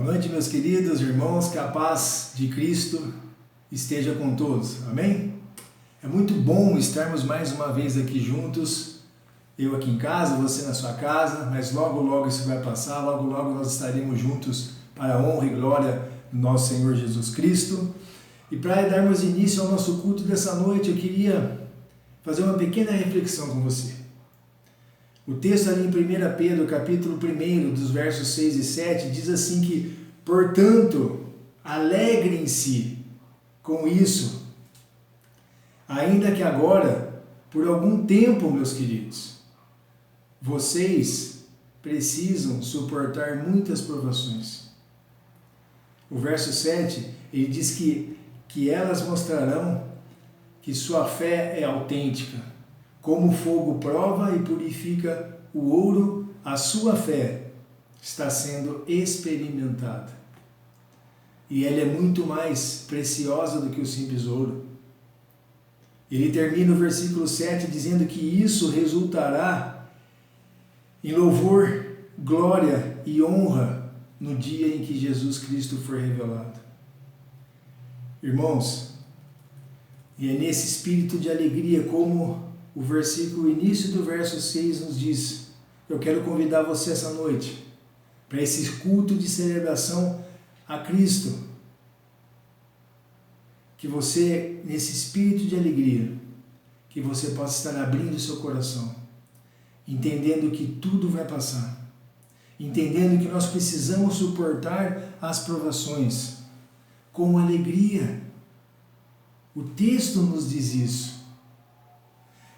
noite, meus queridos irmãos, que a paz de Cristo esteja com todos, amém? É muito bom estarmos mais uma vez aqui juntos, eu aqui em casa, você na sua casa, mas logo logo isso vai passar, logo logo nós estaremos juntos para a honra e glória do nosso Senhor Jesus Cristo. E para darmos início ao nosso culto dessa noite, eu queria fazer uma pequena reflexão com você. O texto ali em 1 Pedro, capítulo 1, dos versos 6 e 7, diz assim que, portanto, alegrem-se com isso, ainda que agora, por algum tempo, meus queridos, vocês precisam suportar muitas provações. O verso 7, ele diz que elas mostrarão que sua fé é autêntica. Como o fogo prova e purifica o ouro, a sua fé está sendo experimentada. E ela é muito mais preciosa do que o simples ouro. Ele termina o versículo 7 dizendo que isso resultará em louvor, glória e honra no dia em que Jesus Cristo for revelado. Irmãos, e é nesse espírito de alegria como o início do verso 6 nos diz, eu quero convidar você essa noite para esse culto de celebração a Cristo. Que você, nesse espírito de alegria, que você possa estar abrindo seu coração, entendendo que tudo vai passar, entendendo que nós precisamos suportar as provações com alegria. O texto nos diz isso.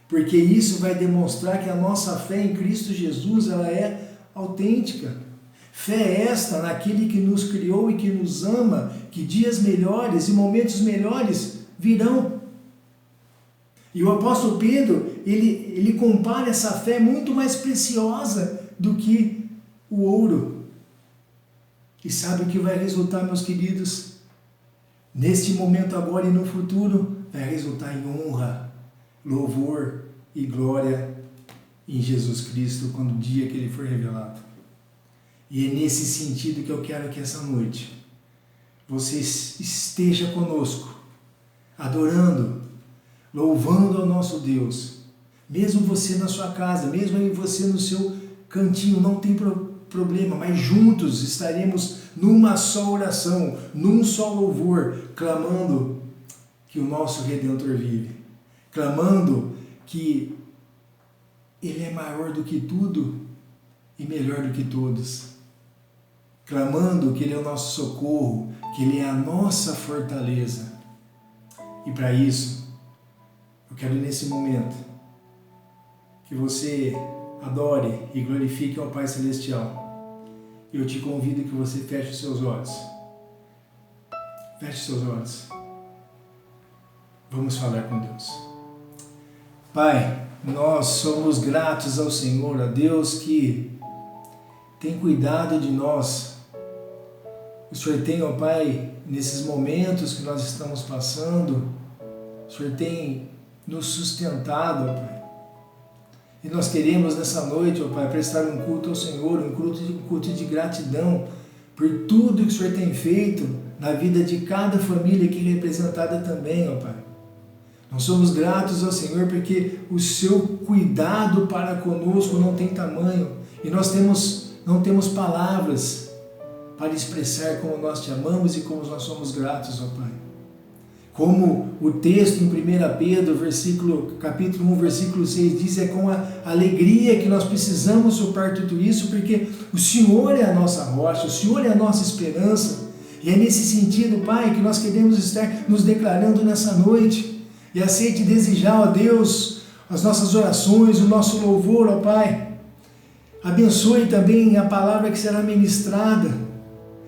Porque isso vai demonstrar que a nossa fé em Cristo Jesus ela é autêntica. Fé esta naquele que nos criou e que nos ama, que dias melhores e momentos melhores virão. E o apóstolo Pedro, ele compara essa fé muito mais preciosa do que o ouro. E sabe o que vai resultar, meus queridos? Neste momento agora e no futuro, vai resultar em honra, louvor e glória em Jesus Cristo quando o dia que Ele for revelado. E é nesse sentido que eu quero que essa noite você esteja conosco, adorando, louvando ao nosso Deus. Mesmo você na sua casa, mesmo aí você no seu cantinho, não tem problema, mas juntos estaremos numa só oração, num só louvor, clamando que o nosso Redentor vive. Clamando que Ele é maior do que tudo e melhor do que todos. Clamando que Ele é o nosso socorro, que Ele é a nossa fortaleza. E para isso, eu quero nesse momento que você adore e glorifique ao Pai Celestial. Eu te convido que você feche os seus olhos. Feche os seus olhos. Vamos falar com Deus. Pai, nós somos gratos ao Senhor, a Deus que tem cuidado de nós. O Senhor tem, ó Pai, nesses momentos que nós estamos passando, o Senhor tem nos sustentado, ó Pai. E nós queremos nessa noite, ó Pai, prestar um culto ao Senhor, um culto de gratidão por tudo que o Senhor tem feito na vida de cada família aqui representada também, ó Pai. Nós somos gratos ao Senhor porque o seu cuidado para conosco não tem tamanho e nós não temos palavras para expressar como nós te amamos e como nós somos gratos, ó Pai. Como o texto em 1 Pedro, capítulo 1, versículo 6 diz, é com a alegria que nós precisamos suportar tudo isso, porque o Senhor é a nossa rocha, o Senhor é a nossa esperança. E é nesse sentido, Pai, que nós queremos estar nos declarando nessa noite. E aceite desejar, ó Deus, as nossas orações, o nosso louvor, ó Pai. Abençoe também a palavra que será ministrada,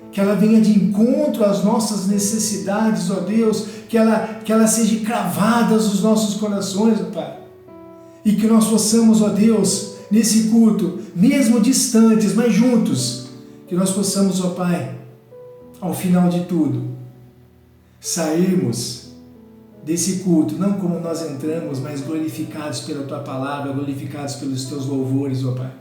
que ela venha de encontro às nossas necessidades, ó Deus, que ela seja cravada nos nossos corações, ó Pai. E que nós possamos, ó Deus, nesse culto, mesmo distantes, mas juntos, que nós possamos, ó Pai, ao final de tudo, sairmos desse culto, não como nós entramos, mas glorificados pela Tua palavra, glorificados pelos Teus louvores, ó Pai.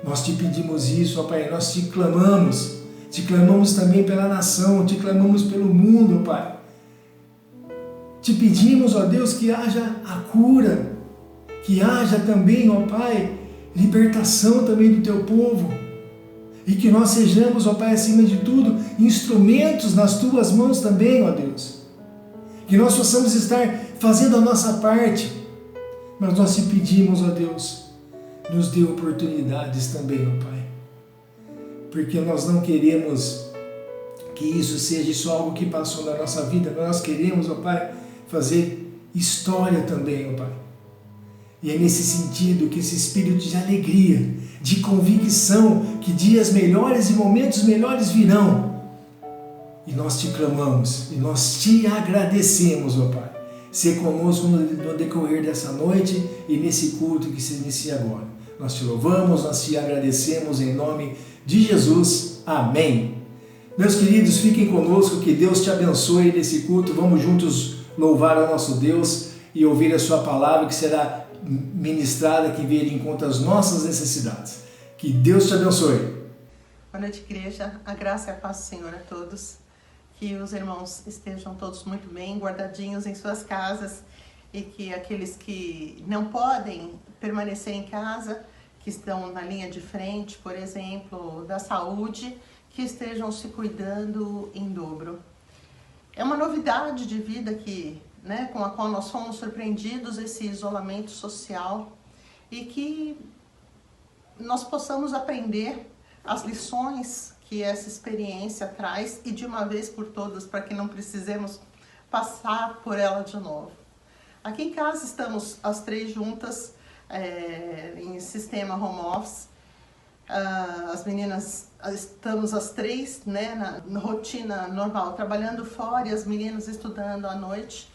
Nós te pedimos isso, ó Pai, nós te clamamos, Te clamamos também pela nação, te clamamos pelo mundo, Pai. Te pedimos, ó Deus, que haja a cura, que haja também, ó Pai, libertação também do teu povo. E que nós sejamos, ó Pai, acima de tudo, instrumentos nas tuas mãos também, ó Deus. Que nós possamos estar fazendo a nossa parte. Mas nós te pedimos, ó Deus, nos dê oportunidades também, ó Pai. Porque nós não queremos que isso seja só algo que passou na nossa vida. Nós queremos, ó Pai, fazer história também, ó Pai. E é nesse sentido que esse espírito de alegria, de convicção, que dias melhores e momentos melhores virão. E nós te clamamos, e nós te agradecemos, ó Pai. Ser conosco no decorrer dessa noite e nesse culto que se inicia agora. Nós te louvamos, nós te agradecemos em nome de Jesus. Amém. Meus queridos, fiquem conosco, que Deus te abençoe nesse culto. Vamos juntos louvar ao nosso Deus e ouvir a sua palavra que será ministrada, que venha de encontro às nossas necessidades. Que Deus te abençoe. Boa noite, igreja. A graça e a paz do Senhor a todos. Que os irmãos estejam todos muito bem, guardadinhos em suas casas, e que aqueles que não podem permanecer em casa, que estão na linha de frente, por exemplo, da saúde, que estejam se cuidando em dobro. É uma novidade de vida com a qual nós fomos surpreendidos, esse isolamento social, e que nós possamos aprender as lições que essa experiência traz, e de uma vez por todas, para que não precisemos passar por ela de novo. Aqui em casa estamos as três juntas, em sistema home office. As meninas, estamos as três, na rotina normal, trabalhando fora, e as meninas estudando à noite.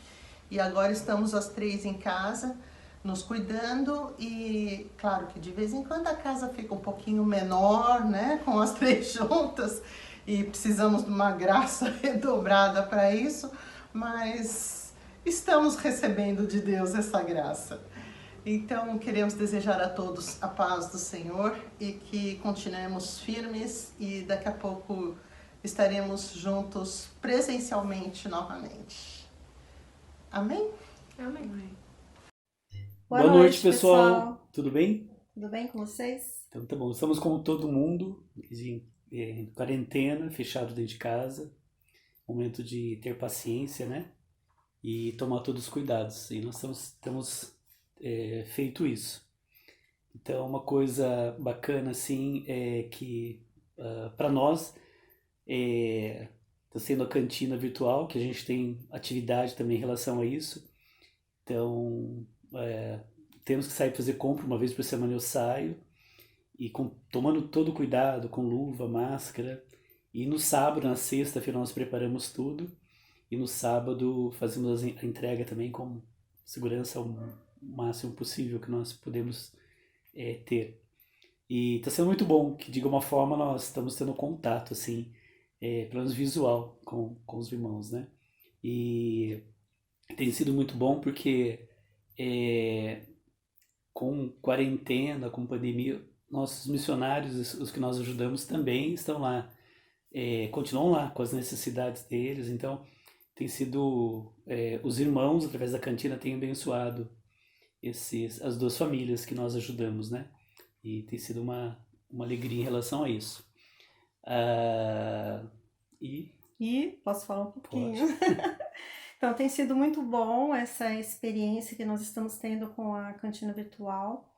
E agora estamos as três em casa, nos cuidando, e claro que de vez em quando a casa fica um pouquinho menor, com as três juntas, e precisamos de uma graça redobrada para isso, mas estamos recebendo de Deus essa graça. Então, queremos desejar a todos a paz do Senhor e que continuemos firmes, e daqui a pouco estaremos juntos presencialmente novamente. Amém? Amém. Boa noite, pessoal. Tudo bem? Tudo bem com vocês? Então tá bom. Estamos como todo mundo, em quarentena, fechado dentro de casa. Momento de ter paciência, E tomar todos os cuidados. E nós temos feito isso. Então, uma coisa bacana, assim, é que para nós está sendo a cantina virtual, que a gente tem atividade também em relação a isso. Então, temos que sair para fazer compra, uma vez por semana eu saio, e tomando todo o cuidado, com luva, máscara. E no sábado, na sexta-feira, nós preparamos tudo, e no sábado fazemos a entrega também com segurança o máximo possível que nós podemos ter. E está sendo muito bom, que de alguma forma nós estamos tendo contato, assim, pelo menos visual, com os irmãos, E tem sido muito bom porque com quarentena, com pandemia, nossos missionários, os que nós ajudamos, também estão lá, continuam lá com as necessidades deles. Então tem sido, os irmãos, através da cantina, têm abençoado as duas famílias que nós ajudamos, E tem sido uma alegria em relação a isso. E posso falar um pouquinho? Então, tem sido muito bom essa experiência que nós estamos tendo com a cantina virtual.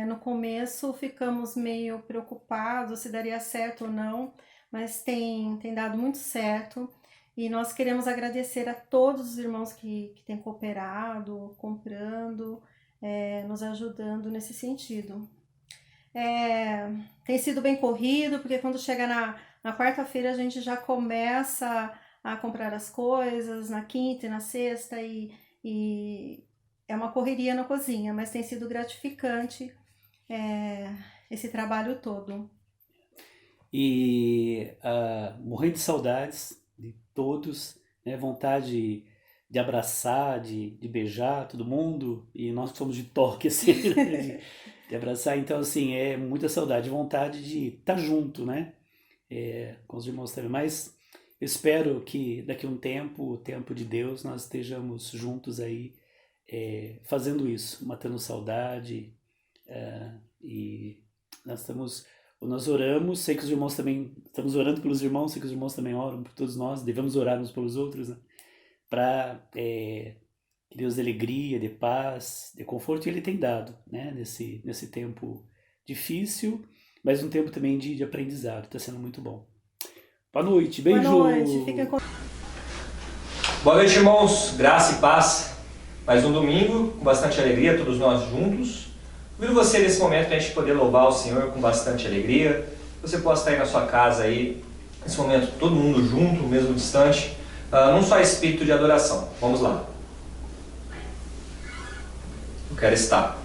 No começo ficamos meio preocupados se daria certo ou não, mas tem dado muito certo. E nós queremos agradecer a todos os irmãos que têm cooperado, comprando, nos ajudando nesse sentido. Tem sido bem corrido, porque quando chega na quarta-feira a gente já começa a comprar as coisas, na quinta e na sexta, e é uma correria na cozinha, mas tem sido gratificante esse trabalho todo. E morrendo de saudades de todos, vontade de abraçar, de beijar todo mundo, e nós que somos de toque, assim, de abraçar. Então, assim, muita saudade, vontade de estar junto, com os irmãos também. Mas eu espero que daqui a um tempo, o tempo de Deus, nós estejamos juntos aí fazendo isso, matando saudade. E nós oramos, sei que os irmãos também, estamos orando pelos irmãos, sei que os irmãos também oram por todos nós, devemos orar uns pelos outros, né? Para que Deus dê alegria, dê paz, dê conforto, e Ele tem dado, né? Nesse tempo difícil, mas um tempo também de aprendizado, está sendo muito bom. Boa noite, beijo! Boa noite, fica com... Boa noite, irmãos, graça e paz. Mais um domingo, com bastante alegria, todos nós juntos. Convido você nesse momento para a gente poder louvar o Senhor com bastante alegria. Você possa estar aí na sua casa aí, nesse momento, todo mundo junto, mesmo distante, num só espírito de adoração. Vamos lá. Eu quero estar.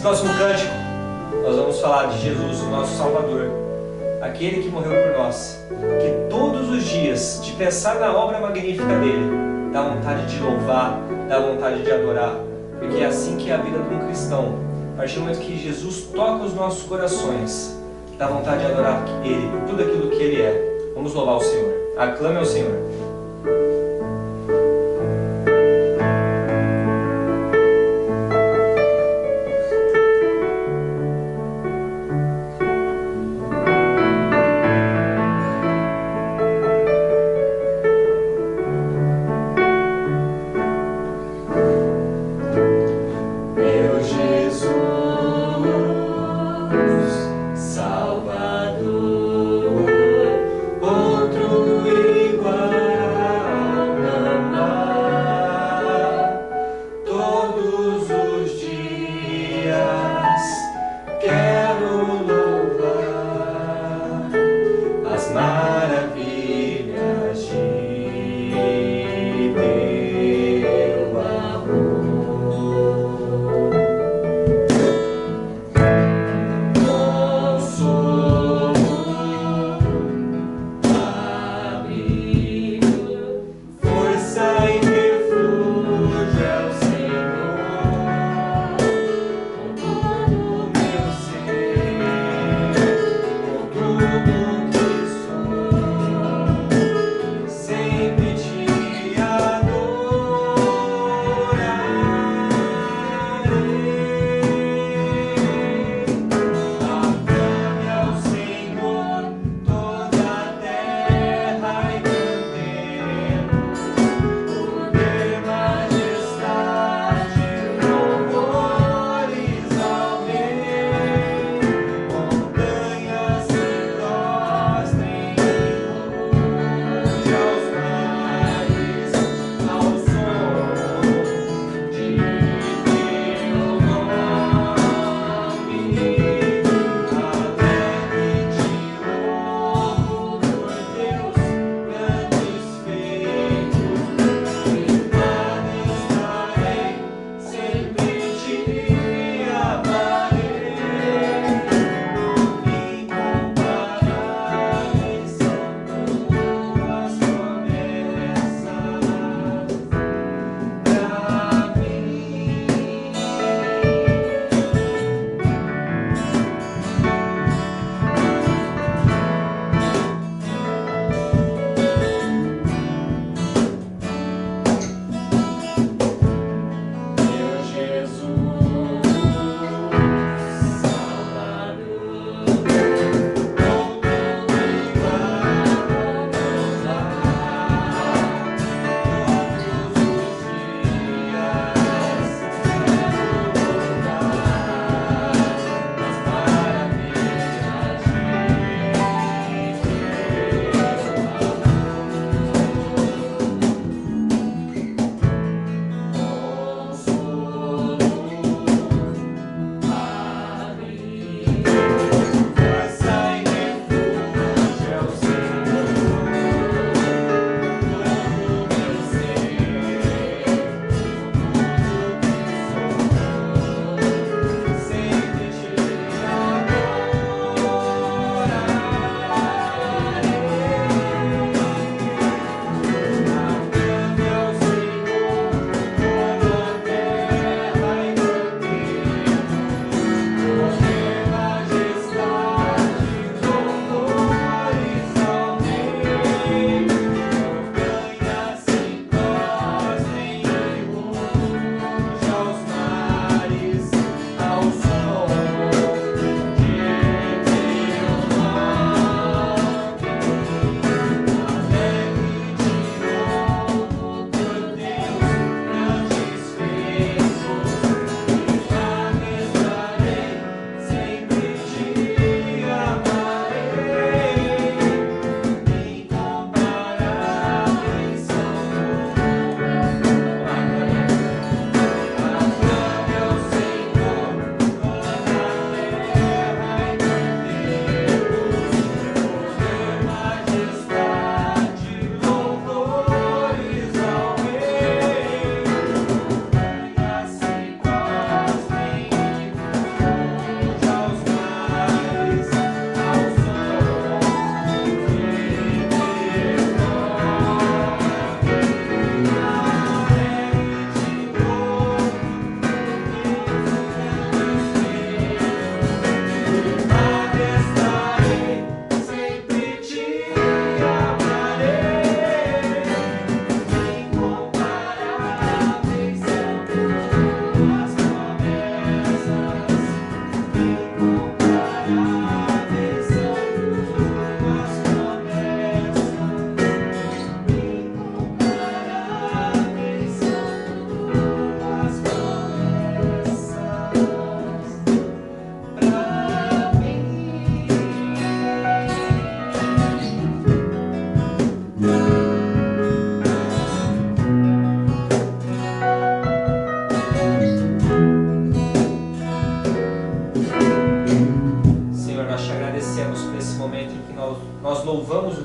próximo cântico, nós vamos falar de Jesus, o nosso Salvador, aquele que morreu por nós, que todos os dias, de pensar na obra magnífica dele, dá vontade de louvar, dá vontade de adorar, porque é assim que é a vida de um cristão. A partir do momento que Jesus toca os nossos corações, dá vontade de adorar Ele por tudo aquilo que Ele é. Vamos louvar o Senhor. Aclame ao Senhor. Outro igual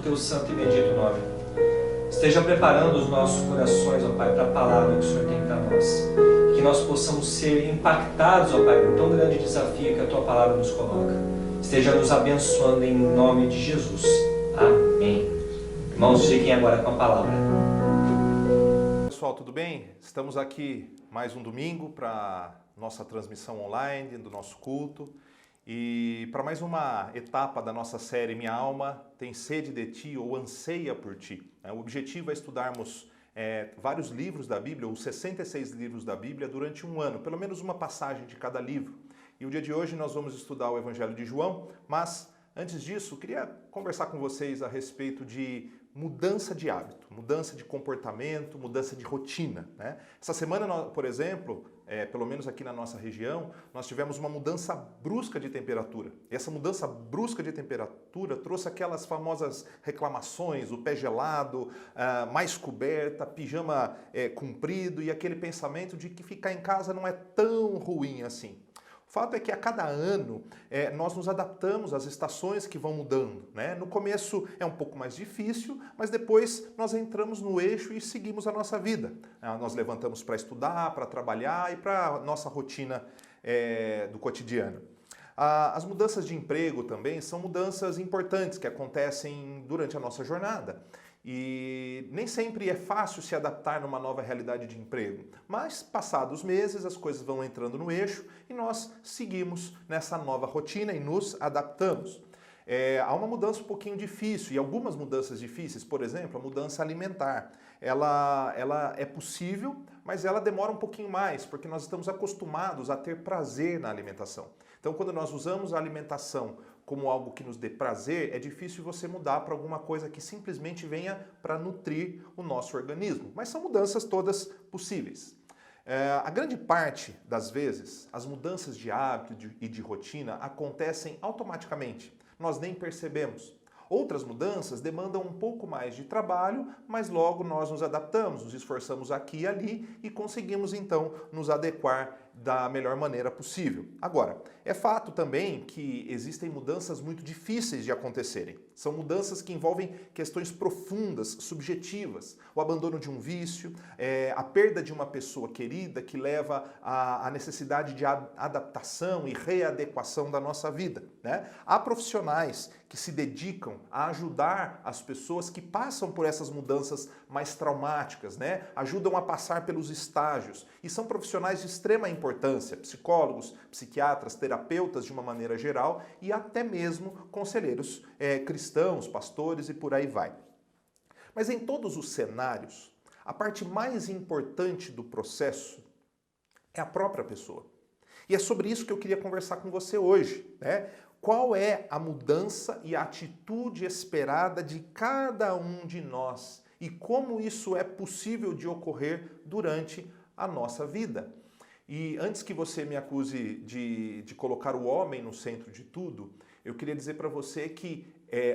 teu santo e bendito nome. Esteja preparando os nossos corações, ó Pai, para a palavra que o Senhor tem para nós. Que nós possamos ser impactados, ó Pai, por tão grande desafio que a tua palavra nos coloca. Esteja nos abençoando em nome de Jesus. Amém. Irmãos, fiquem agora com a palavra. Pessoal, tudo bem? Estamos aqui mais um domingo para nossa transmissão online do nosso culto e para mais uma etapa da nossa série Minha Alma Tem Sede de Ti ou Anseia por Ti. O objetivo é estudarmos vários livros da Bíblia, ou 66 livros da Bíblia, durante um ano, pelo menos uma passagem de cada livro. E o dia de hoje nós vamos estudar o Evangelho de João, mas antes disso, queria conversar com vocês a respeito de mudança de hábito, mudança de comportamento, mudança de rotina, né? Essa semana, por exemplo, pelo menos aqui na nossa região, nós tivemos uma mudança brusca de temperatura. E essa mudança brusca de temperatura trouxe aquelas famosas reclamações, o pé gelado, mais coberta, pijama comprido e aquele pensamento de que ficar em casa não é tão ruim assim. O fato é que a cada ano nós nos adaptamos às estações que vão mudando, né? No começo é um pouco mais difícil, mas depois nós entramos no eixo e seguimos a nossa vida. Nós levantamos para estudar, para trabalhar e para a nossa rotina do cotidiano. As mudanças de emprego também são mudanças importantes que acontecem durante a nossa jornada. E nem sempre é fácil se adaptar numa nova realidade de emprego, mas passados meses as coisas vão entrando no eixo e nós seguimos nessa nova rotina e nos adaptamos. Há uma mudança um pouquinho difícil e algumas mudanças difíceis, por exemplo, a mudança alimentar. Ela é possível, mas ela demora um pouquinho mais, porque nós estamos acostumados a ter prazer na alimentação. Então, quando nós usamos a alimentação como algo que nos dê prazer, é difícil você mudar para alguma coisa que simplesmente venha para nutrir o nosso organismo. Mas são mudanças todas possíveis. A grande parte das vezes, as mudanças de hábito e de rotina acontecem automaticamente. Nós nem percebemos. Outras mudanças demandam um pouco mais de trabalho, mas logo nós nos adaptamos, nos esforçamos aqui e ali e conseguimos então nos adequar da melhor maneira possível. Agora, é fato também que existem mudanças muito difíceis de acontecerem. São mudanças que envolvem questões profundas, subjetivas. O abandono de um vício, a perda de uma pessoa querida que leva à necessidade de adaptação e readequação da nossa vida, né? Há profissionais que se dedicam a ajudar as pessoas que passam por essas mudanças mais traumáticas, né? Ajudam a passar pelos estágios e são profissionais de extrema importância, psicólogos, psiquiatras, terapeutas de uma maneira geral e até mesmo conselheiros cristãos, pastores e por aí vai. Mas em todos os cenários, a parte mais importante do processo é a própria pessoa. E é sobre isso que eu queria conversar com você hoje, né? Qual é a mudança e a atitude esperada de cada um de nós e como isso é possível de ocorrer durante a nossa vida? E antes que você me acuse de colocar o homem no centro de tudo, eu queria dizer para você que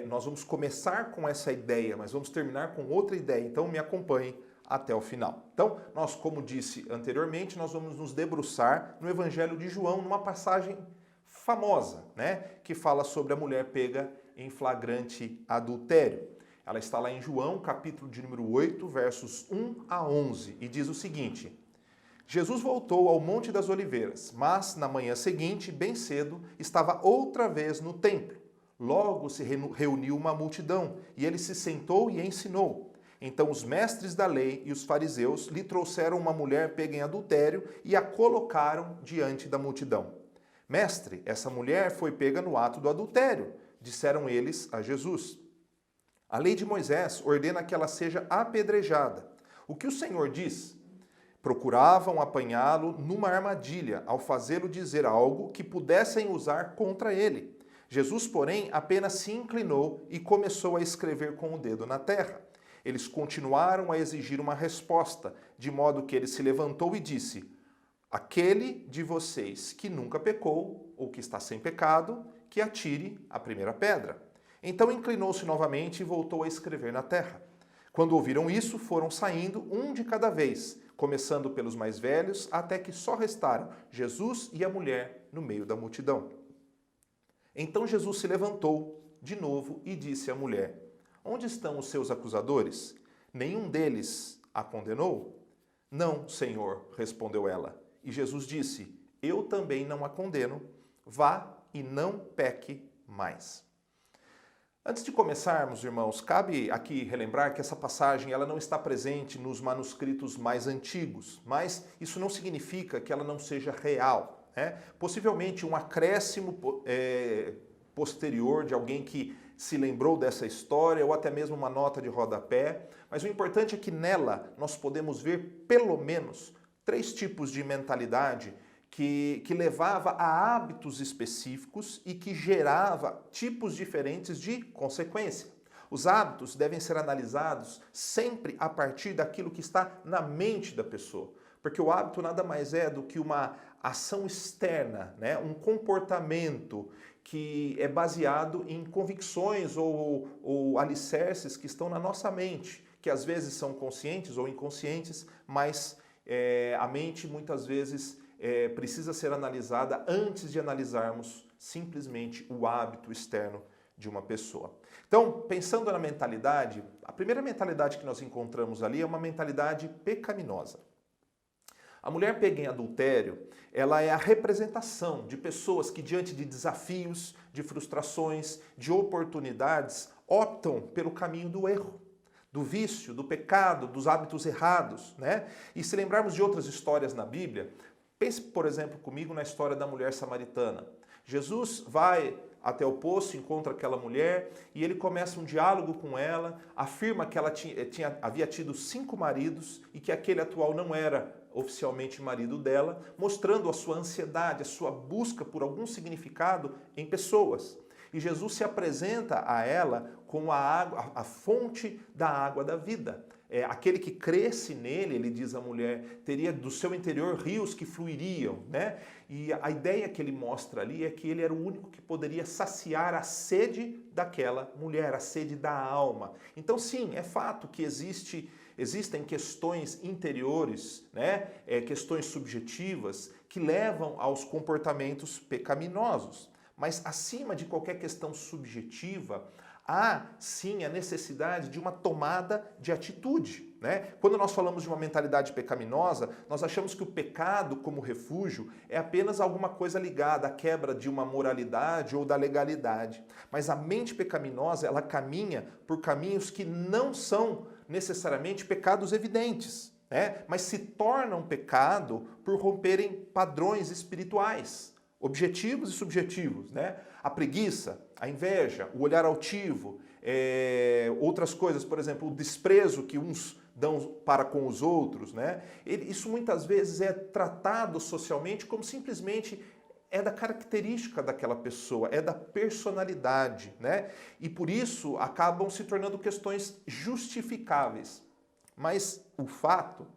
nós vamos começar com essa ideia, mas vamos terminar com outra ideia, então me acompanhe até o final. Então, nós, como disse anteriormente, nós vamos nos debruçar no Evangelho de João, numa passagem famosa, né, que fala sobre a mulher pega em flagrante adultério. Ela está lá em João, capítulo de número 8, versos 1 a 11, e diz o seguinte: Jesus voltou ao Monte das Oliveiras, mas na manhã seguinte, bem cedo, estava outra vez no templo. Logo se reuniu uma multidão, e ele se sentou e ensinou. Então os mestres da lei e os fariseus lhe trouxeram uma mulher pega em adultério e a colocaram diante da multidão. Mestre, essa mulher foi pega no ato do adultério, disseram eles a Jesus. A lei de Moisés ordena que ela seja apedrejada. O que o Senhor diz? Procuravam apanhá-lo numa armadilha, ao fazê-lo dizer algo que pudessem usar contra ele. Jesus, porém, apenas se inclinou e começou a escrever com o dedo na terra. Eles continuaram a exigir uma resposta, de modo que ele se levantou e disse: aquele de vocês que nunca pecou, ou que está sem pecado, que atire a primeira pedra. Então inclinou-se novamente e voltou a escrever na terra. Quando ouviram isso, foram saindo um de cada vez, começando pelos mais velhos, até que só restaram Jesus e a mulher no meio da multidão. Então Jesus se levantou de novo e disse à mulher: Onde estão os seus acusadores? Nenhum deles a condenou? Não, Senhor, respondeu ela. E Jesus disse, eu também não a condeno, vá e não peque mais. Antes de começarmos, irmãos, cabe aqui relembrar que essa passagem ela não está presente nos manuscritos mais antigos, mas isso não significa que ela não seja real. Possivelmente um acréscimo posterior de alguém que se lembrou dessa história ou até mesmo uma nota de rodapé, mas o importante é que nela nós podemos ver pelo menos 3 tipos de mentalidade que levava a hábitos específicos e que gerava tipos diferentes de consequência. Os hábitos devem ser analisados sempre a partir daquilo que está na mente da pessoa, porque o hábito nada mais é do que uma ação externa, um comportamento que é baseado em convicções ou alicerces que estão na nossa mente, que às vezes são conscientes ou inconscientes, mas a mente muitas vezes precisa ser analisada antes de analisarmos simplesmente o hábito externo de uma pessoa. Então, pensando na mentalidade, a primeira mentalidade que nós encontramos ali é uma mentalidade pecaminosa. A mulher pega em adultério, ela é a representação de pessoas que diante de desafios, de frustrações, de oportunidades, optam pelo caminho do erro, do vício, do pecado, dos hábitos errados, E se lembrarmos de outras histórias na Bíblia, pense, por exemplo, comigo na história da mulher samaritana. Jesus vai até o poço, encontra aquela mulher e ele começa um diálogo com ela, afirma que ela havia tido 5 maridos e que aquele atual não era oficialmente marido dela, mostrando a sua ansiedade, a sua busca por algum significado em pessoas. E Jesus se apresenta a ela com a água, a fonte da água da vida. Aquele que cresce nele, ele diz à mulher, teria do seu interior rios que fluiriam, E a ideia que ele mostra ali é que ele era o único que poderia saciar a sede daquela mulher, a sede da alma. Então sim, é fato que existem questões interiores, questões subjetivas que levam aos comportamentos pecaminosos. Mas acima de qualquer questão subjetiva, há sim a necessidade de uma tomada de atitude. Quando nós falamos de uma mentalidade pecaminosa, nós achamos que o pecado como refúgio é apenas alguma coisa ligada à quebra de uma moralidade ou da legalidade. Mas a mente pecaminosa, ela caminha por caminhos que não são necessariamente pecados evidentes, mas se tornam pecado por romperem padrões espirituais, objetivos e subjetivos, A preguiça, a inveja, o olhar altivo, outras coisas, por exemplo, o desprezo que uns dão para com os outros, Isso muitas vezes é tratado socialmente como simplesmente é da característica daquela pessoa, é da personalidade, E por isso acabam se tornando questões justificáveis. Mas o fato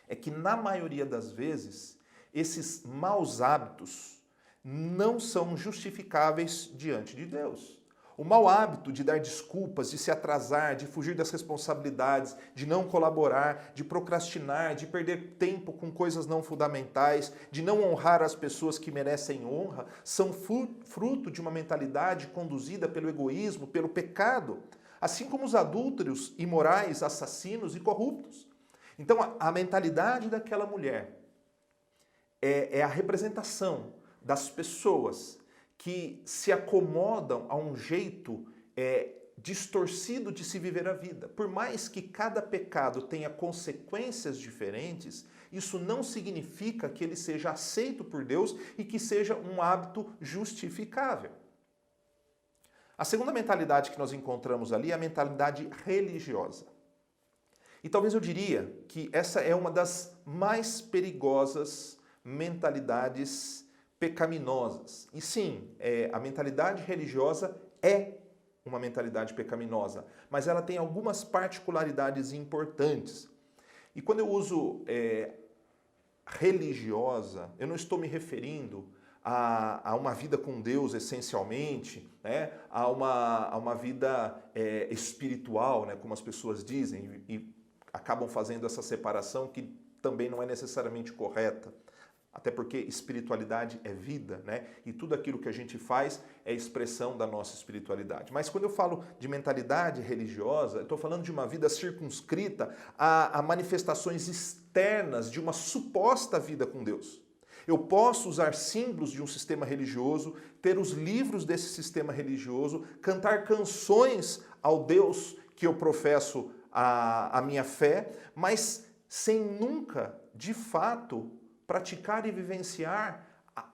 é que na maioria das vezes esses maus hábitos não são justificáveis diante de Deus. O mau hábito de dar desculpas, de se atrasar, de fugir das responsabilidades, de não colaborar, de procrastinar, de perder tempo com coisas não fundamentais, de não honrar as pessoas que merecem honra, são fruto de uma mentalidade conduzida pelo egoísmo, pelo pecado, assim como os adúlteros, imorais, assassinos e corruptos. Então, a mentalidade daquela mulher é a representação das pessoas que se acomodam a um jeito distorcido de se viver a vida. Por mais que cada pecado tenha consequências diferentes, isso não significa que ele seja aceito por Deus e que seja um hábito justificável. A segunda mentalidade que nós encontramos ali é a mentalidade religiosa. E talvez eu diria que essa é uma das mais perigosas mentalidades pecaminosas. E sim, a mentalidade religiosa é uma mentalidade pecaminosa, mas ela tem algumas particularidades importantes. E quando eu uso religiosa, eu não estou me referindo a uma vida com Deus essencialmente, a uma vida espiritual, como as pessoas dizem, e acabam fazendo essa separação que também não é necessariamente correta. Até porque espiritualidade é vida, né? E tudo aquilo que a gente faz é expressão da nossa espiritualidade. Mas quando eu falo de mentalidade religiosa, eu estou falando de uma vida circunscrita a manifestações externas de uma suposta vida com Deus. Eu posso usar símbolos de um sistema religioso, ter os livros desse sistema religioso, cantar canções ao Deus que eu professo a minha fé, mas sem nunca, de fato, praticar e vivenciar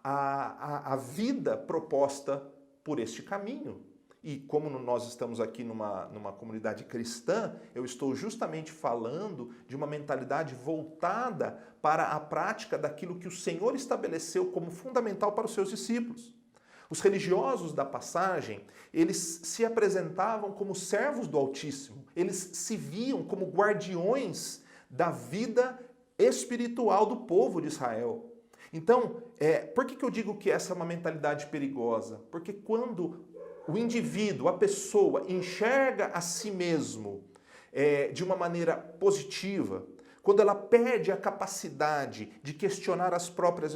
a vida proposta por este caminho. E como nós estamos aqui numa comunidade cristã, eu estou justamente falando de uma mentalidade voltada para a prática daquilo que o Senhor estabeleceu como fundamental para os seus discípulos. Os religiosos da passagem, eles se apresentavam como servos do Altíssimo, eles se viam como guardiões da vida espiritual do povo de Israel. Então, por que eu digo que essa é uma mentalidade perigosa? Porque quando o indivíduo, a pessoa, enxerga a si mesmo de uma maneira positiva, quando ela perde a capacidade de questionar as próprias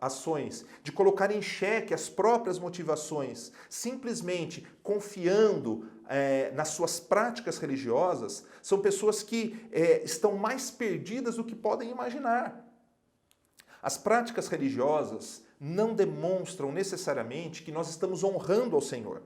ações, de colocar em xeque as próprias motivações, simplesmente confiando nas suas práticas religiosas, são pessoas que estão mais perdidas do que podem imaginar. As práticas religiosas não demonstram necessariamente que nós estamos honrando ao Senhor.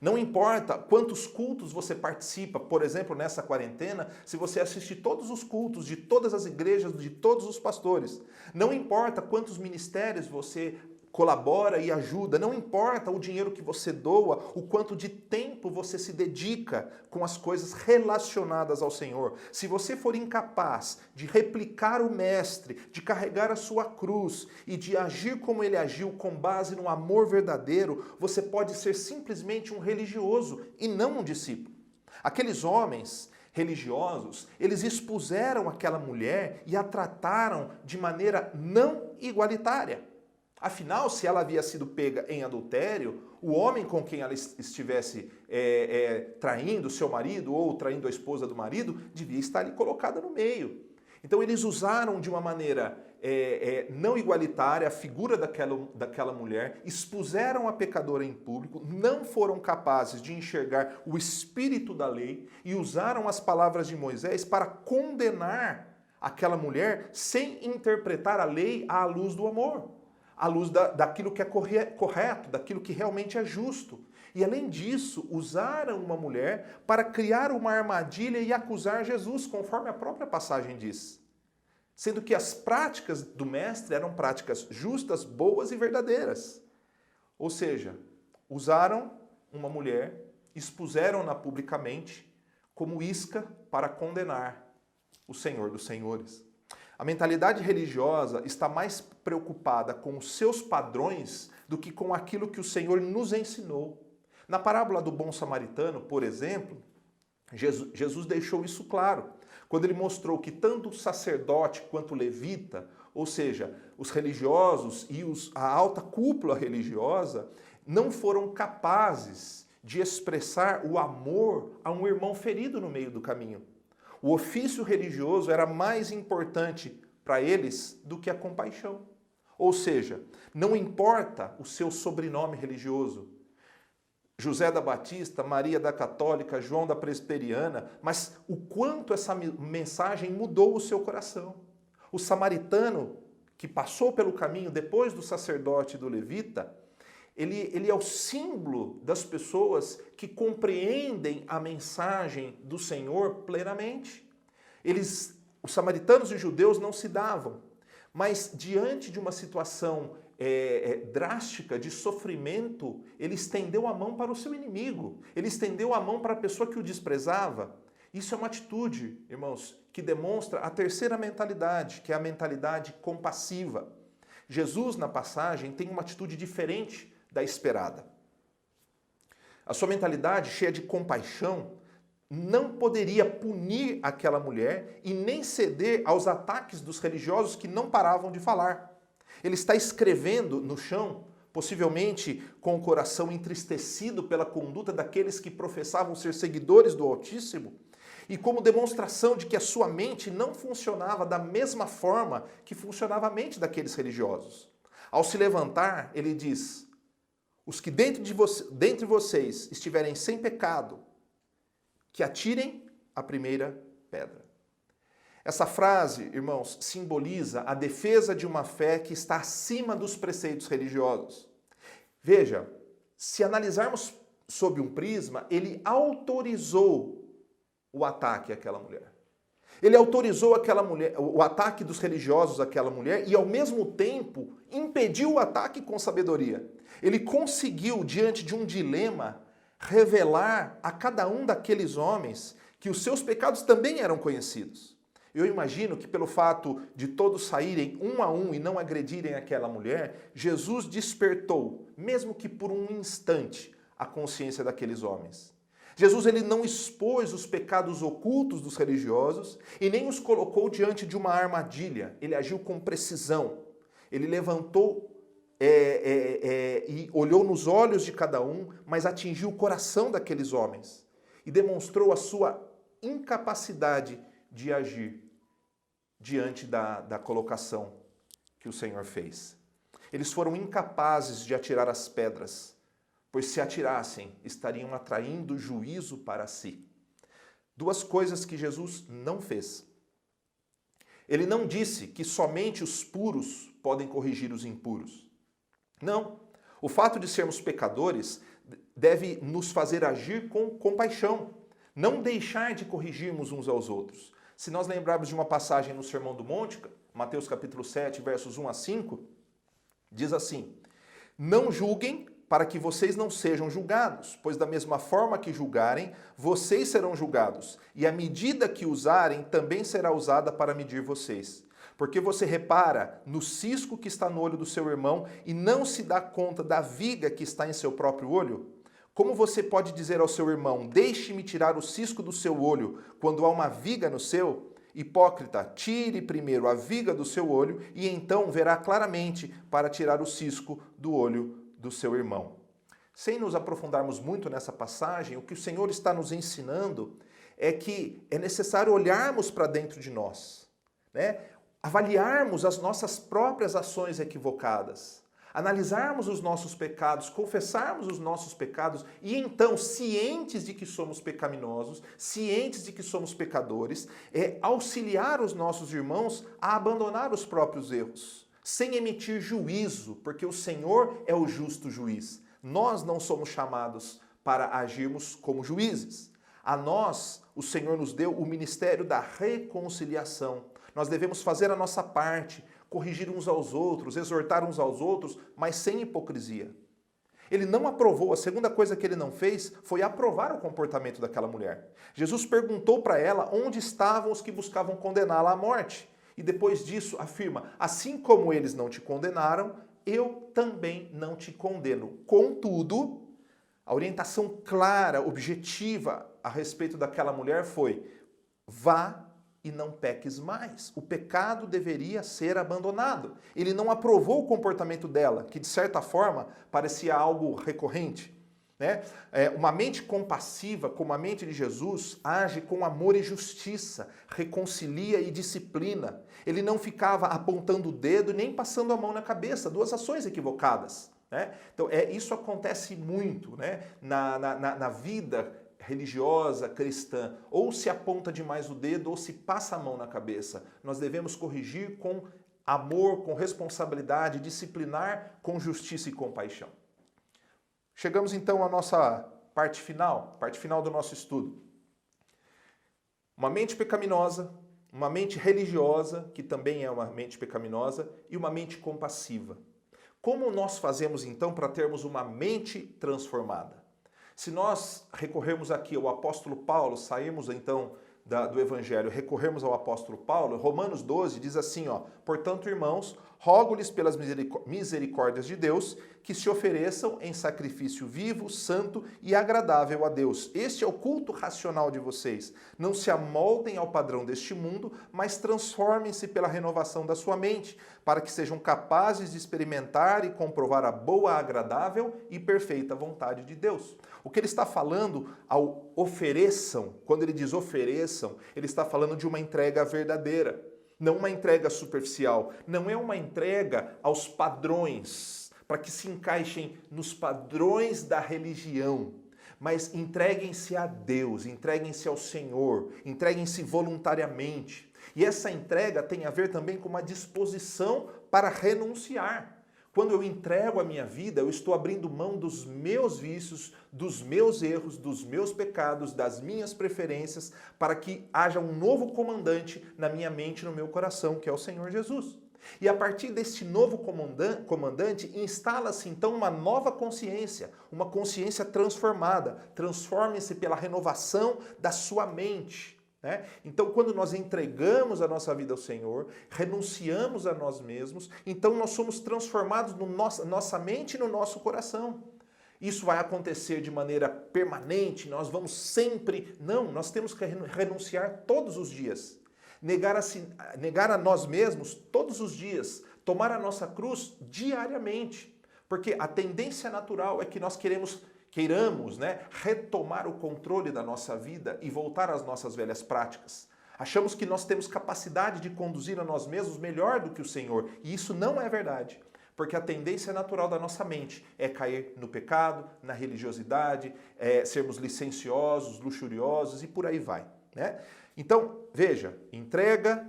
Não importa quantos cultos você participa, por exemplo, nessa quarentena, se você assiste todos os cultos de todas as igrejas, de todos os pastores. Não importa quantos ministérios você colabora e ajuda, não importa o dinheiro que você doa, o quanto de tempo você se dedica com as coisas relacionadas ao Senhor. Se você for incapaz de replicar o Mestre, de carregar a sua cruz e de agir como ele agiu com base no amor verdadeiro, você pode ser simplesmente um religioso e não um discípulo. Aqueles homens religiosos, eles expuseram aquela mulher e a trataram de maneira não igualitária. Afinal, se ela havia sido pega em adultério, o homem com quem ela estivesse traindo seu marido ou traindo a esposa do marido, devia estar ali colocada no meio. Então eles usaram de uma maneira não igualitária a figura daquela mulher, expuseram a pecadora em público, não foram capazes de enxergar o espírito da lei e usaram as palavras de Moisés para condenar aquela mulher sem interpretar a lei à luz do amor, à luz daquilo que é correto, daquilo que realmente é justo. E além disso, usaram uma mulher para criar uma armadilha e acusar Jesus, conforme a própria passagem diz. Sendo que as práticas do mestre eram práticas justas, boas e verdadeiras. Ou seja, usaram uma mulher, expuseram-na publicamente como isca para condenar o Senhor dos Senhores. A mentalidade religiosa está mais preocupada com os seus padrões do que com aquilo que o Senhor nos ensinou. Na parábola do bom samaritano, por exemplo, Jesus deixou isso claro, quando ele mostrou que tanto o sacerdote quanto o levita, ou seja, os religiosos e a alta cúpula religiosa, não foram capazes de expressar o amor a um irmão ferido no meio do caminho. O ofício religioso era mais importante para eles do que a compaixão. Ou seja, não importa o seu sobrenome religioso, José da Batista, Maria da Católica, João da Presbiteriana, mas o quanto essa mensagem mudou o seu coração. O samaritano que passou pelo caminho depois do sacerdote e do levita, ele é o símbolo das pessoas que compreendem a mensagem do Senhor plenamente. Os samaritanos e os judeus não se davam, mas diante de uma situação drástica de sofrimento, ele estendeu a mão para o seu inimigo, ele estendeu a mão para a pessoa que o desprezava. Isso é uma atitude, irmãos, que demonstra a terceira mentalidade, que é a mentalidade compassiva. Jesus, na passagem, tem uma atitude diferente da esperada. A sua mentalidade, cheia de compaixão, não poderia punir aquela mulher e nem ceder aos ataques dos religiosos que não paravam de falar. Ele está escrevendo no chão, possivelmente com o coração entristecido pela conduta daqueles que professavam ser seguidores do Altíssimo, e como demonstração de que a sua mente não funcionava da mesma forma que funcionava a mente daqueles religiosos. Ao se levantar, ele diz: os que dentre vocês estiverem sem pecado, que atirem a primeira pedra. Essa frase, irmãos, simboliza a defesa de uma fé que está acima dos preceitos religiosos. Veja, se analisarmos sob um prisma, ele autorizou o ataque àquela mulher. Ele autorizou o ataque dos religiosos àquela mulher e, ao mesmo tempo, impediu o ataque com sabedoria. Ele conseguiu, diante de um dilema, revelar a cada um daqueles homens que os seus pecados também eram conhecidos. Eu imagino que pelo fato de todos saírem um a um e não agredirem aquela mulher, Jesus despertou, mesmo que por um instante, a consciência daqueles homens. Jesus ele não expôs os pecados ocultos dos religiosos e nem os colocou diante de uma armadilha. Ele agiu com precisão. Ele levantou e olhou nos olhos de cada um, mas atingiu o coração daqueles homens e demonstrou a sua incapacidade de agir diante da colocação que o Senhor fez. Eles foram incapazes de atirar as pedras, pois se atirassem, estariam atraindo juízo para si. Duas coisas que Jesus não fez. Ele não disse que somente os puros podem corrigir os impuros. Não. O fato de sermos pecadores deve nos fazer agir com compaixão, não deixar de corrigirmos uns aos outros. Se nós lembrarmos de uma passagem no Sermão do Monte, Mateus capítulo 7, versos 1 a 5, diz assim: não julguem para que vocês não sejam julgados, pois da mesma forma que julgarem, vocês serão julgados, e a medida que usarem também será usada para medir vocês. Porque você repara no cisco que está no olho do seu irmão e não se dá conta da viga que está em seu próprio olho? Como você pode dizer ao seu irmão: deixe-me tirar o cisco do seu olho, quando há uma viga no seu? Hipócrita, tire primeiro a viga do seu olho e então verá claramente para tirar o cisco do olho do seu irmão. Sem nos aprofundarmos muito nessa passagem, o que o Senhor está nos ensinando é que é necessário olharmos para dentro de nós, né? Avaliarmos as nossas próprias ações equivocadas, analisarmos os nossos pecados, confessarmos os nossos pecados e então, cientes de que somos pecaminosos, cientes de que somos pecadores, auxiliar os nossos irmãos a abandonar os próprios erros, sem emitir juízo, porque o Senhor é o justo juiz. Nós não somos chamados para agirmos como juízes. A nós, o Senhor nos deu o ministério da reconciliação. Nós devemos fazer a nossa parte, corrigir uns aos outros, exortar uns aos outros, mas sem hipocrisia. Ele não aprovou, a segunda coisa que ele não fez foi aprovar o comportamento daquela mulher. Jesus perguntou para ela onde estavam os que buscavam condená-la à morte. E depois disso afirma: assim como eles não te condenaram, eu também não te condeno. Contudo, a orientação clara, objetiva a respeito daquela mulher foi: vá e não peques mais. O pecado deveria ser abandonado. Ele não aprovou o comportamento dela, que de certa forma parecia algo recorrente, né? Uma mente compassiva, como a mente de Jesus, age com amor e justiça, reconcilia e disciplina. Ele não ficava apontando o dedo nem passando a mão na cabeça, duas ações equivocadas, né? Então, isso acontece muito, né? na vida religiosa, cristã. Ou se aponta demais o dedo ou se passa a mão na cabeça. Nós devemos corrigir com amor, com responsabilidade, disciplinar com justiça e compaixão. Chegamos então à nossa parte final do nosso estudo. Uma mente pecaminosa, uma mente religiosa, que também é uma mente pecaminosa, e uma mente compassiva. Como nós fazemos então para termos uma mente transformada? Se nós recorrermos aqui ao apóstolo Paulo, saímos então do Evangelho, recorrermos ao apóstolo Paulo, Romanos 12 diz assim, portanto, irmãos, rogo-lhes pelas misericórdias de Deus que se ofereçam em sacrifício vivo, santo e agradável a Deus. Este é o culto racional de vocês. Não se amoldem ao padrão deste mundo, mas transformem-se pela renovação da sua mente, para que sejam capazes de experimentar e comprovar a boa, agradável e perfeita vontade de Deus. O que ele está falando ao ofereçam, quando ele diz ofereçam, ele está falando de uma entrega verdadeira. Não uma entrega superficial, não é uma entrega aos padrões, para que se encaixem nos padrões da religião, mas entreguem-se a Deus, entreguem-se ao Senhor, entreguem-se voluntariamente. E essa entrega tem a ver também com uma disposição para renunciar. Quando eu entrego a minha vida, eu estou abrindo mão dos meus vícios, dos meus erros, dos meus pecados, das minhas preferências, para que haja um novo comandante na minha mente, no meu coração, que é o Senhor Jesus. E a partir deste novo comandante, instala-se então uma nova consciência, uma consciência transformada. Transforme-se pela renovação da sua mente. Então, quando nós entregamos a nossa vida ao Senhor, renunciamos a nós mesmos, então nós somos transformados na nossa mente e no nosso coração. Isso vai acontecer de maneira permanente, nós vamos sempre... Não, nós temos que renunciar todos os dias. Negar a nós mesmos todos os dias. Tomar a nossa cruz diariamente. Porque a tendência natural é que nós queiramos, retomar o controle da nossa vida e voltar às nossas velhas práticas. Achamos que nós temos capacidade de conduzir a nós mesmos melhor do que o Senhor. E isso não é verdade. Porque a tendência natural da nossa mente é cair no pecado, na religiosidade, sermos licenciosos, luxuriosos e por aí vai. Então, veja, entrega,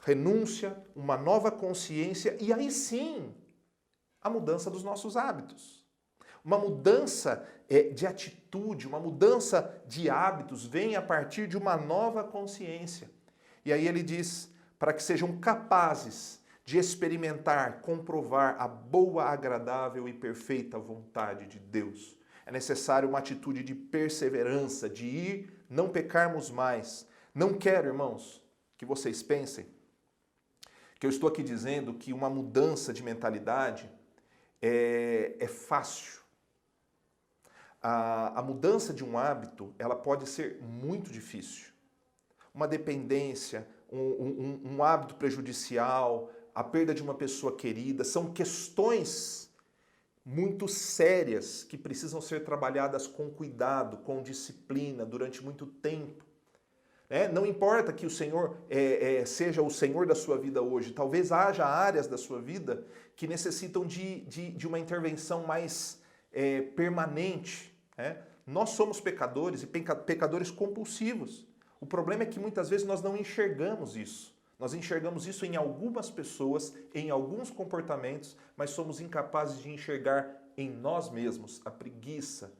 renúncia, uma nova consciência e aí sim a mudança dos nossos hábitos. Uma mudança de atitude, uma mudança de hábitos vem a partir de uma nova consciência. E aí ele diz, para que sejam capazes de experimentar, comprovar a boa, agradável e perfeita vontade de Deus. É necessário uma atitude de perseverança, de ir, não pecarmos mais. Não quero, irmãos, que vocês pensem que eu estou aqui dizendo que uma mudança de mentalidade é fácil. A mudança de um hábito, ela pode ser muito difícil. Uma dependência, um hábito prejudicial, a perda de uma pessoa querida, são questões muito sérias que precisam ser trabalhadas com cuidado, com disciplina, durante muito tempo. Não importa que o Senhor seja o Senhor da sua vida hoje, talvez haja áreas da sua vida que necessitam de uma intervenção mais permanente. Nós somos pecadores e pecadores compulsivos. O problema é que muitas vezes nós não enxergamos isso. Nós enxergamos isso em algumas pessoas, em alguns comportamentos, mas somos incapazes de enxergar em nós mesmos a preguiça,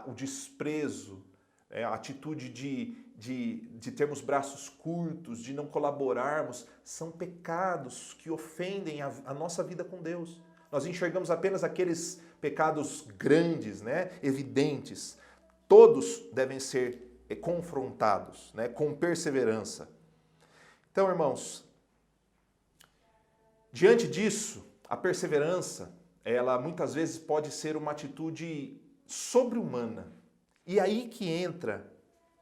o desprezo, a atitude de termos braços curtos, de não colaborarmos. São pecados que ofendem a nossa vida com Deus. Nós enxergamos apenas aqueles pecados grandes, evidentes. Todos devem ser confrontados, com perseverança. Então, irmãos, diante disso, a perseverança, ela muitas vezes pode ser uma atitude sobre-humana. E aí que entra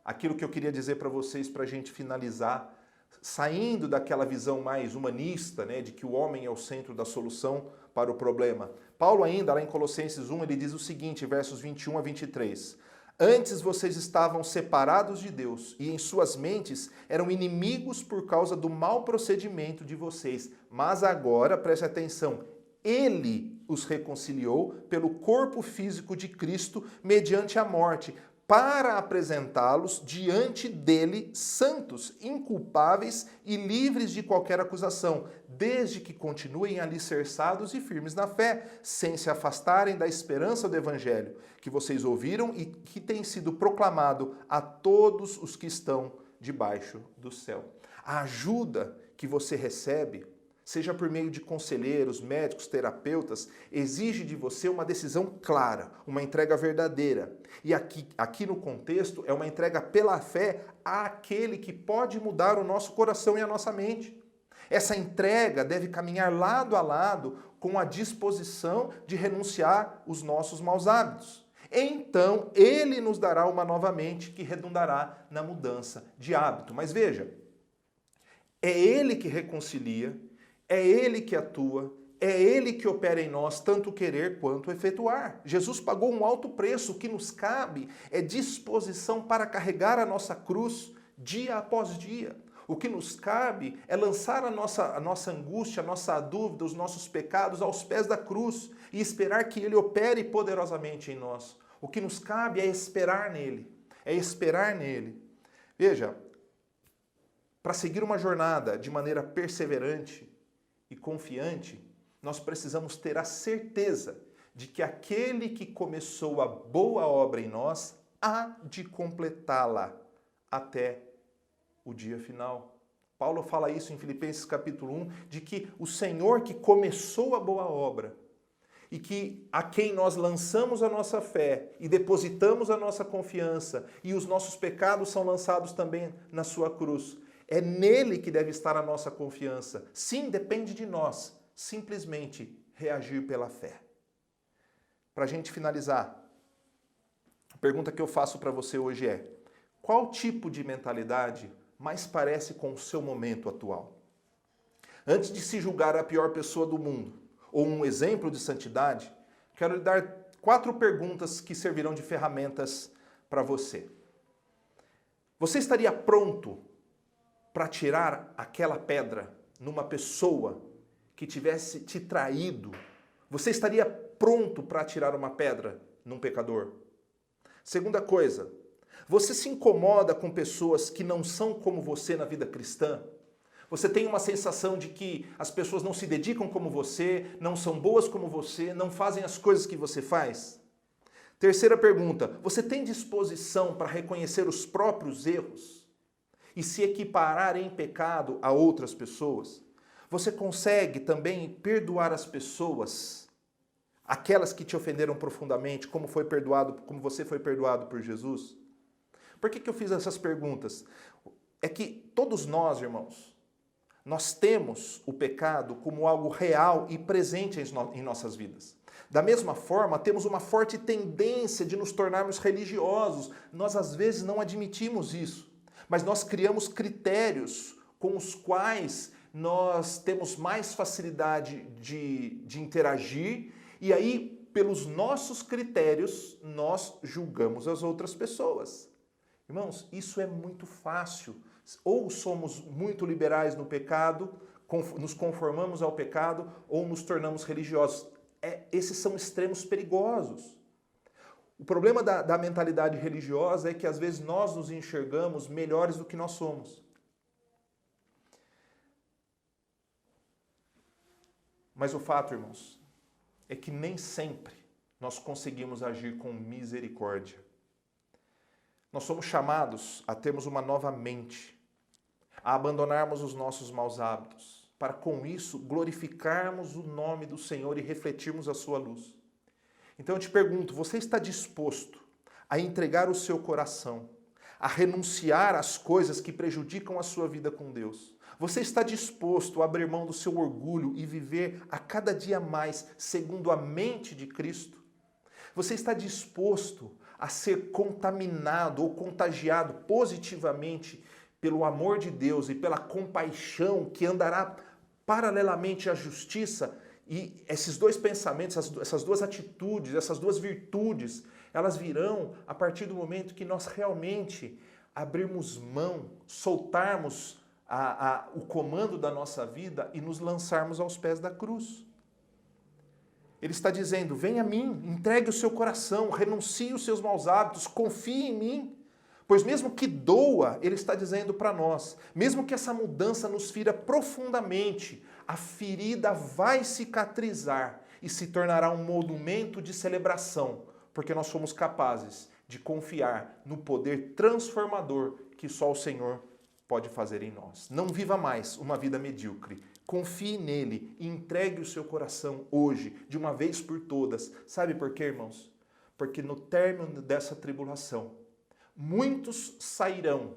aquilo que eu queria dizer para vocês para a gente finalizar, saindo daquela visão mais humanista, de que o homem é o centro da solução para o problema. Paulo ainda, lá em Colossenses 1, ele diz o seguinte, versos 21 a 23. Antes vocês estavam separados de Deus e em suas mentes eram inimigos por causa do mau procedimento de vocês. Mas agora, preste atenção, Ele os reconciliou pelo corpo físico de Cristo mediante a morte, para apresentá-los diante dele santos, inculpáveis e livres de qualquer acusação, desde que continuem alicerçados e firmes na fé, sem se afastarem da esperança do Evangelho, que vocês ouviram e que tem sido proclamado a todos os que estão debaixo do céu. A ajuda que você recebe, seja por meio de conselheiros, médicos, terapeutas, exige de você uma decisão clara, uma entrega verdadeira. E aqui no contexto é uma entrega pela fé àquele que pode mudar o nosso coração e a nossa mente. Essa entrega deve caminhar lado a lado com a disposição de renunciar os nossos maus hábitos. Então, Ele nos dará uma nova mente que redundará na mudança de hábito. Mas veja, é Ele que reconcilia, é Ele que atua, é Ele que opera em nós tanto querer quanto efetuar. Jesus pagou um alto preço, o que nos cabe é disposição para carregar a nossa cruz dia após dia. O que nos cabe é lançar a nossa angústia, a nossa dúvida, os nossos pecados aos pés da cruz e esperar que Ele opere poderosamente em nós. O que nos cabe é esperar nele, Veja, para seguir uma jornada de maneira perseverante e confiante, nós precisamos ter a certeza de que aquele que começou a boa obra em nós há de completá-la até o dia final. Paulo fala isso em Filipenses capítulo 1, de que o Senhor que começou a boa obra e que a quem nós lançamos a nossa fé e depositamos a nossa confiança e os nossos pecados são lançados também na sua cruz, é nele que deve estar a nossa confiança. Sim, depende de nós simplesmente reagir pela fé. Para a gente finalizar, a pergunta que eu faço para você hoje é: qual tipo de mentalidade mais parece com o seu momento atual? Antes de se julgar a pior pessoa do mundo ou um exemplo de santidade, quero lhe dar 4 perguntas que servirão de ferramentas para você. Você estaria pronto para tirar aquela pedra numa pessoa que tivesse te traído? Você estaria pronto para tirar uma pedra num pecador? Segunda coisa, você se incomoda com pessoas que não são como você na vida cristã? Você tem uma sensação de que as pessoas não se dedicam como você, não são boas como você, não fazem as coisas que você faz? Terceira pergunta, você tem disposição para reconhecer os próprios erros e se equiparar em pecado a outras pessoas? Você consegue também perdoar as pessoas, aquelas que te ofenderam profundamente, como você foi perdoado por Jesus? Por que eu fiz essas perguntas? É que todos nós, irmãos, nós temos o pecado como algo real e presente em nossas vidas. Da mesma forma, temos uma forte tendência de nos tornarmos religiosos. Nós, às vezes, não admitimos isso, mas nós criamos critérios com os quais nós temos mais facilidade de interagir e aí, pelos nossos critérios, nós julgamos as outras pessoas. Irmãos, isso é muito fácil. Ou somos muito liberais no pecado, nos conformamos ao pecado, ou nos tornamos religiosos. Esses são extremos perigosos. O problema da mentalidade religiosa é que às vezes nós nos enxergamos melhores do que nós somos. Mas o fato, irmãos, é que nem sempre nós conseguimos agir com misericórdia. Nós somos chamados a termos uma nova mente, a abandonarmos os nossos maus hábitos, para com isso glorificarmos o nome do Senhor e refletirmos a sua luz. Então eu te pergunto, você está disposto a entregar o seu coração, a renunciar às coisas que prejudicam a sua vida com Deus? Você está disposto a abrir mão do seu orgulho e viver a cada dia mais segundo a mente de Cristo? Você está disposto a ser contaminado ou contagiado positivamente pelo amor de Deus e pela compaixão que andará paralelamente à justiça? E esses dois pensamentos, essas duas atitudes, essas duas virtudes, elas virão a partir do momento que nós realmente abrirmos mão, soltarmos o comando da nossa vida e nos lançarmos aos pés da cruz. Ele está dizendo, venha a mim, entregue o seu coração, renuncie os seus maus hábitos, confie em mim. Pois mesmo que doa, ele está dizendo para nós, mesmo que essa mudança nos fira profundamente, a ferida vai cicatrizar e se tornará um monumento de celebração, porque nós somos capazes de confiar no poder transformador que só o Senhor pode fazer em nós. Não viva mais uma vida medíocre. Confie nele e entregue o seu coração hoje, de uma vez por todas. Sabe por quê, irmãos? Porque no término dessa tribulação, muitos sairão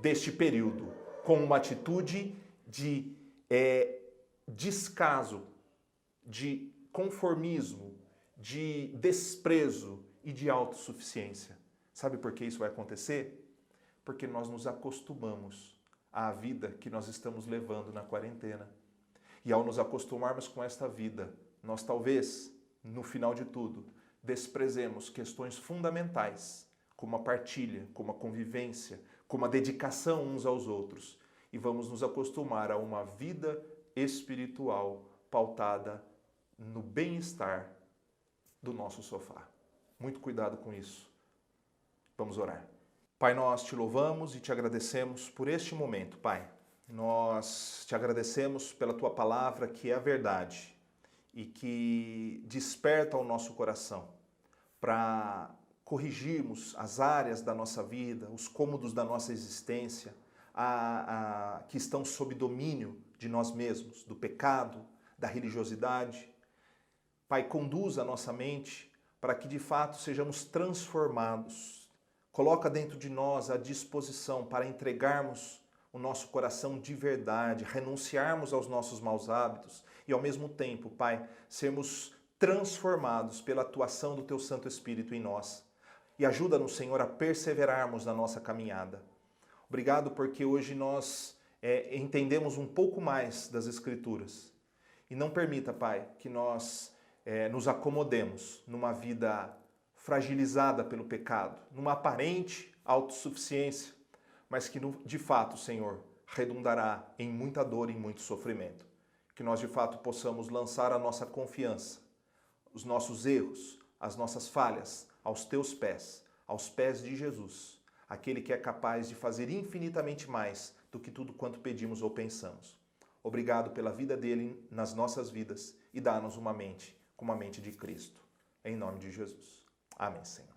deste período com uma atitude de descaso, de conformismo, de desprezo e de autossuficiência. Sabe por que isso vai acontecer? Porque nós nos acostumamos à vida que nós estamos levando na quarentena. E ao nos acostumarmos com esta vida, nós talvez, no final de tudo, desprezemos questões fundamentais, como a partilha, como a convivência, como a dedicação uns aos outros, e vamos nos acostumar a uma vida espiritual pautada no bem-estar do nosso sofá. Muito cuidado com isso. Vamos orar. Pai, nós te louvamos e te agradecemos por este momento, Pai. Nós te agradecemos pela tua palavra, que é a verdade e que desperta o nosso coração para corrigirmos as áreas da nossa vida, os cômodos da nossa existência, que estão sob domínio de nós mesmos, do pecado, da religiosidade. Pai, conduz a nossa mente para que de fato sejamos transformados. Coloca dentro de nós a disposição para entregarmos o nosso coração de verdade, renunciarmos aos nossos maus hábitos e ao mesmo tempo, Pai, sermos transformados pela atuação do Teu Santo Espírito em nós. E ajuda-nos, Senhor, a perseverarmos na nossa caminhada. Obrigado porque hoje nós entendemos um pouco mais das Escrituras. E não permita, Pai, que nós nos acomodemos numa vida fragilizada pelo pecado, numa aparente autossuficiência, mas que de fato, Senhor, redundará em muita dor e em muito sofrimento. Que nós de fato possamos lançar a nossa confiança, os nossos erros, as nossas falhas aos Teus pés, aos pés de Jesus, aquele que é capaz de fazer infinitamente mais do que tudo quanto pedimos ou pensamos. Obrigado pela vida dele nas nossas vidas e dá-nos uma mente como a mente de Cristo. Em nome de Jesus. Amém, Senhor.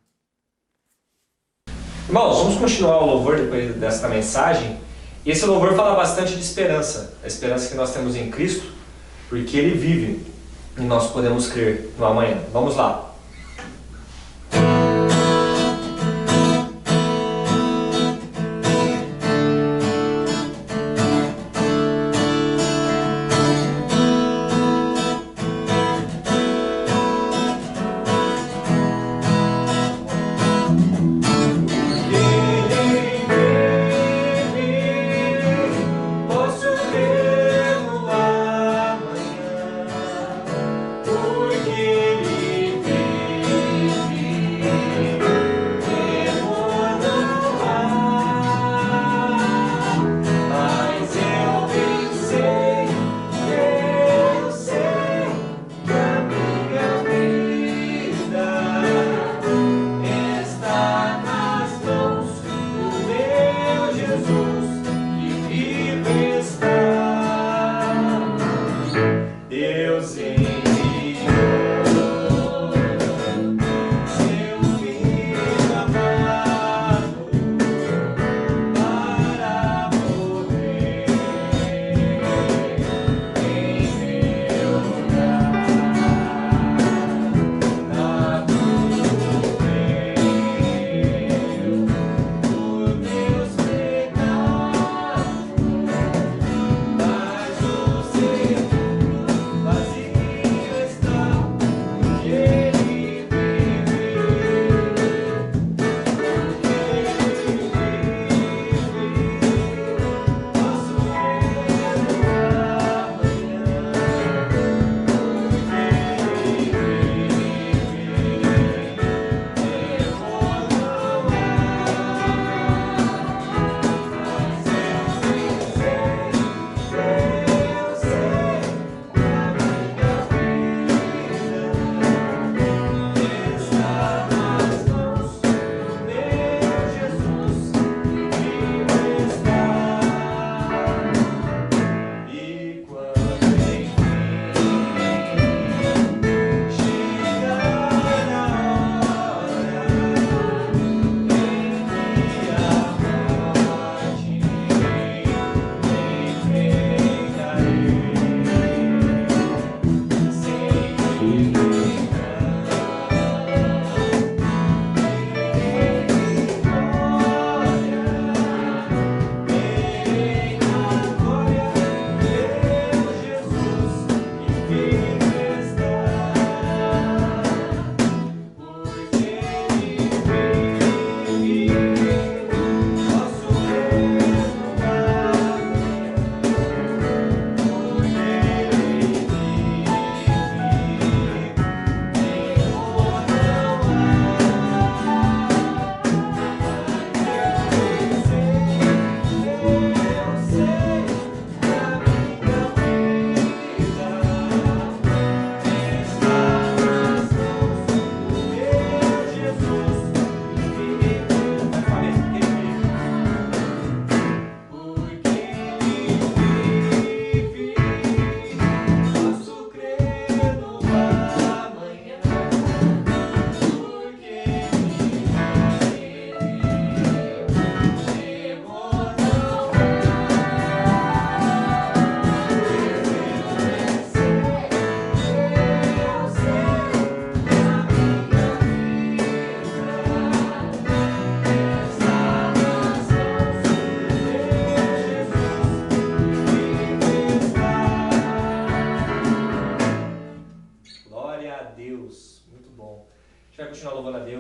Irmãos, vamos continuar o louvor depois desta mensagem. E esse louvor fala bastante de esperança. A esperança que nós temos em Cristo, porque Ele vive e nós podemos crer no amanhã. Vamos lá. Porque Ele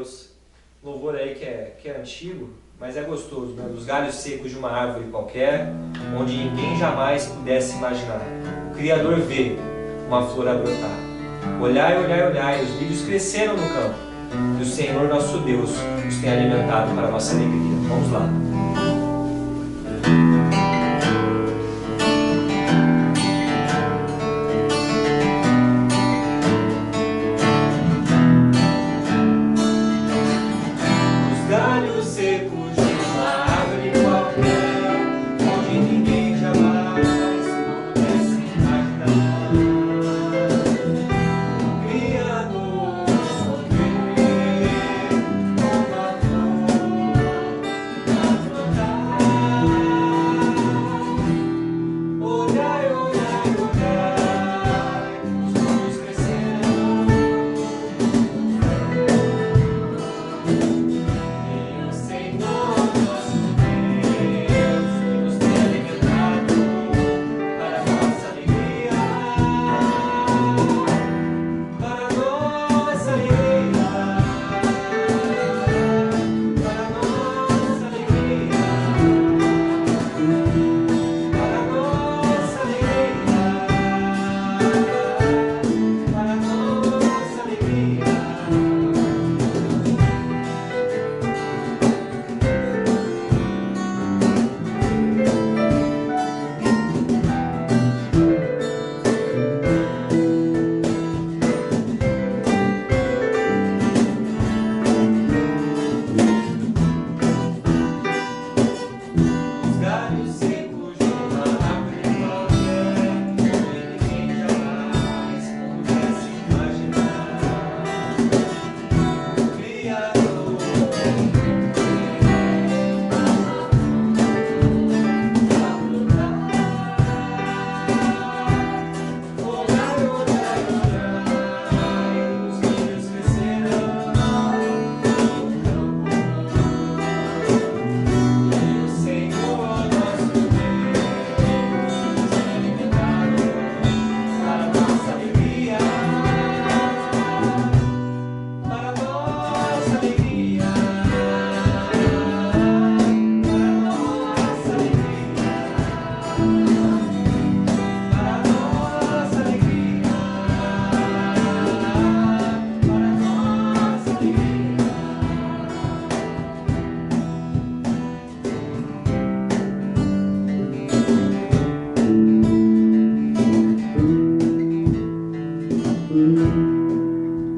Deus. Louvor aí que é antigo, mas é gostoso, né? Dos galhos secos de uma árvore qualquer, onde ninguém jamais pudesse imaginar. O Criador vê uma flor a brotar. Olhai, olhai, olhai, os lírios cresceram no campo. E o Senhor nosso Deus os tem alimentado para a nossa alegria. Vamos lá.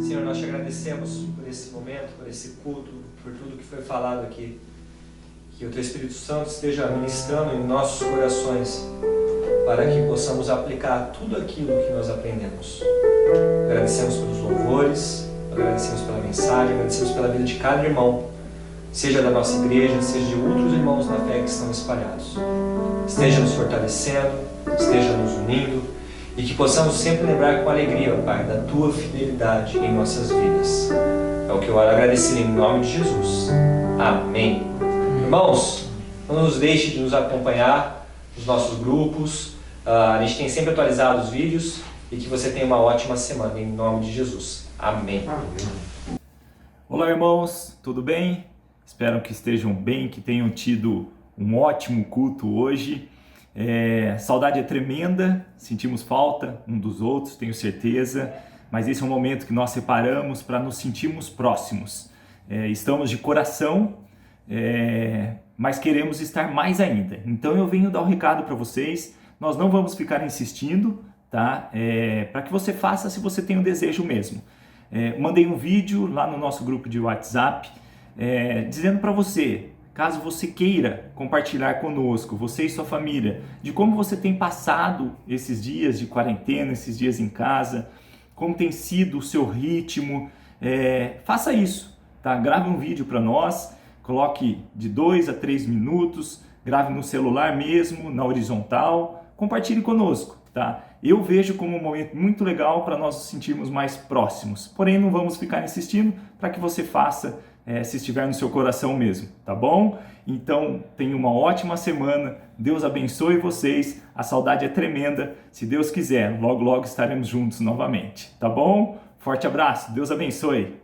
Senhor, nós te agradecemos por esse momento, por esse culto, por tudo que foi falado aqui. Que o Teu Espírito Santo esteja ministrando em nossos corações para que possamos aplicar tudo aquilo que nós aprendemos. Agradecemos pelos louvores, agradecemos pela mensagem, agradecemos pela vida de cada irmão, seja da nossa igreja, seja de outros irmãos na fé que estão espalhados. Esteja nos fortalecendo, esteja nos unindo, e que possamos sempre lembrar com alegria, Pai, da Tua fidelidade em nossas vidas. É o que eu oro agradecido em nome de Jesus. Amém. Irmãos, não nos deixe de nos acompanhar nos nossos grupos. A gente tem sempre atualizado os vídeos, e que você tenha uma ótima semana em nome de Jesus. Amém. Olá, irmãos, tudo bem? Espero que estejam bem, que tenham tido um ótimo culto hoje. Saudade é tremenda, sentimos falta um dos outros, tenho certeza, mas esse é um momento que nós separamos para nos sentirmos próximos. Estamos de coração, mas queremos estar mais ainda. Então eu venho dar um recado para vocês, nós não vamos ficar insistindo, tá? Para que você faça se você tem um desejo mesmo. Mandei um vídeo lá no nosso grupo de WhatsApp, dizendo para você, caso você queira compartilhar conosco, você e sua família, de como você tem passado esses dias de quarentena, esses dias em casa, como tem sido o seu ritmo, faça isso, tá? Grave um vídeo para nós, coloque de 2 a 3 minutos, grave no celular mesmo, na horizontal, compartilhe conosco, tá? Eu vejo como um momento muito legal para nós nos sentirmos mais próximos, porém não vamos ficar insistindo para que você faça se estiver no seu coração mesmo, tá bom? Então, tenha uma ótima semana, Deus abençoe vocês, a saudade é tremenda, se Deus quiser, logo logo estaremos juntos novamente, tá bom? Forte abraço, Deus abençoe!